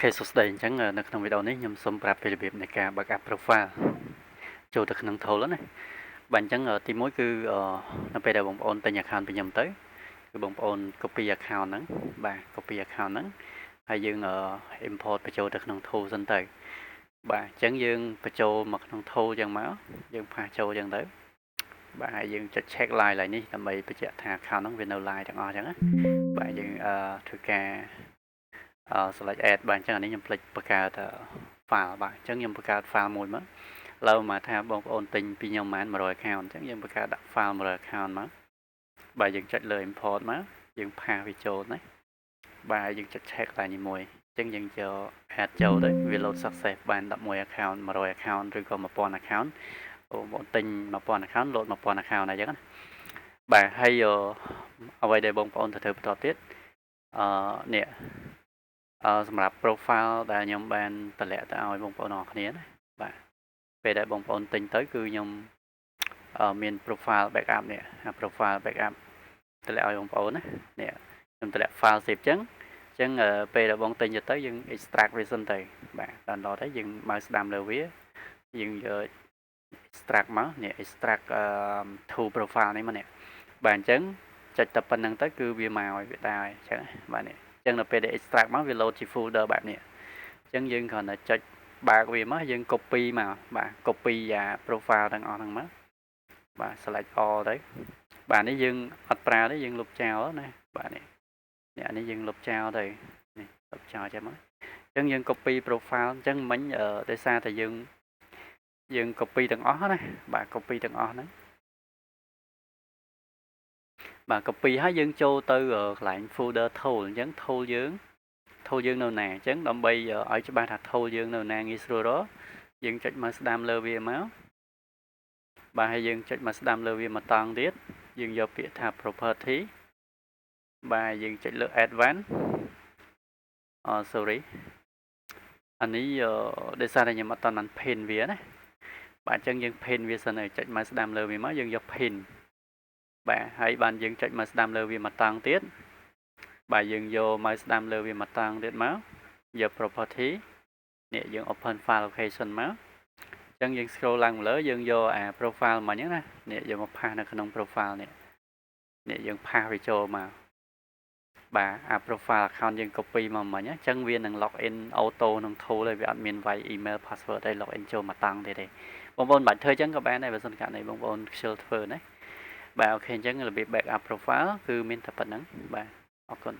OK សួស្តីអញ្ចឹងនៅក្នុងវីដេអូនេះខ្ញុំសូមប្រាប់ពីរបៀបនៃការ backup profile ចូលទៅក្នុង Tool ណាបាទអញ្ចឹងទី1គឺនៅពេលដែលបងប្អូនទិញ account ពីខ្ញុំទៅគឺបងប្អូន copy account ហ្នឹងបាទ copy account ហ្នឹងហើយយើងimport បញ្ចូលទៅក្នុង Tool សិនទៅបាទអញ្ចឹងយើងបញ្ចូលមកក្នុង Tool អញ្ចឹងមកយើងផាសចូលអញ្ចឹងទៅបាទហើយយើងចុច check live ឡើងនេះដើម្បីបញ្ជាក់ថា account ហ្នឹងវានៅ live ទាំងអស់អញ្ចឹងណាបាទយើងធ្វើការselect add បាទអញ្ចឹងអានេះខ្ញុំភ្លេចបង្កើតfile បាទអញ្ចឹងខ្ញុំបង្កើត file មួយមកលើមកថាបងប្អូនទិញពីខ្ញុំបាន100 account អញ្ចឹងយើងបង្កើតដាក់ file 100 account មកបាទយើងចុចលើ import មកយើងផាសវាចូលណាបាទយើងចុច check តែមួយអញ្ចឹងយើងយក add ចូលទៅវា load success បាន11 account 100 account ឬក៏1000 account បងប្អូនទិញ1000 account load 1000 account អញ្ចឹងណាបាទហើយអ្វីដែលបងប្អូនទៅធ្វើបន្តទៀតនេះសម្រាប់ profile ដែលខ្ញុំបានតម្លាក់ទៅឲ្យបងប្អូនអរគ្នាណាបាទពេលដែលបងប្អូនទិញទៅគឺខ្ញុំមាន profile backup នេះ profile backup តម្លាក់ឲ្យបងប្អូនណានេះខ្ញុំតម្លាក់ file save អញ្ចឹងពេលដែលបងទិញទៅយើង extract វាសិនទៅបាទ download ហើយយើងមកស្ដាំលើវាយើងយក extract មកនេះ extract to profile នេះមកនេះបាទអញ្ចឹងចុចតែប៉ុណ្្នឹងទៅគឺវាមកឲ្យវាដែរអញ្ចឹងបាទនេះអញ្ចឹងនៅពេលដែល extract មកវា load ជា folder បែបនេះអញ្ចឹងយើងគ្រាន់តែចុចបើកវាមកយើង copy មកបាទ copy profile ទាំងអស់ហ្នឹងមកបាទ select all ទៅបាទនេះយើងអត់ប្រើទេយើងលុបចោលណាបាទនេះអានេះយើងលុបចោលទៅនេះលុបចោលចាំមកអញ្ចឹងយើង copy profile អញ្ចឹងមិញដោយសារតែយើង copy ទាំងអស់ណាបាទ copy ទាំងអស់ហ្នឹងបាទ copy ហើយយើងចូលទៅកន្លែង folder tool អញ្ចឹង tool យើងនៅណាអញ្ចឹងដើម្បីឲ្យច្បាស់ថា tool យើងនៅណាងាយស្រួលរកយើងចុចមកស្ដាំលើវាមកបាទហើយយើងចុចមកស្ដាំលើវាមកតង់ទៀតយើងយកពាក្យថា property បាទយើងចុចលើ advanced sorry អានេះដោយសារតែខ្ញុំអត់តាន់ pin វាណាបាទអញ្ចឹងយើង pin វាសិនហើយចុចមកស្ដាំលើវាមកយើងយក pin បាទហើយបានយើងចុចមកស្ដាំលើវាមកតង់ទៀតបាទយើងយកមកស្ដាំលើវាមកតង់ទៀតមកយក property នេះយើង open file location មកអញ្ចឹងយើង scroll ឡើងមកលើយើងយកprofile មកអញ្ចឹងណានេះយើងមកផាសនៅក្នុង profile នេះយើងផាសវាចូលមកបាទ profile account យើង copy មកមិញអញ្ចឹងវានឹង login auto ក្នុង tool ហើយវាអត់មានវាយ email password ទេ login ចូលមកតង់ទេបងប្អូនបាច់ធ្វើអញ្ចឹងក៏បានដែរបើសិនករណីបងប្អូនខ្ជិលធ្វើណាបាទអូខេអញ្ចឹងរបៀប backup profile គឺមានតែប៉ុណ្្នឹងបាទអរគុណ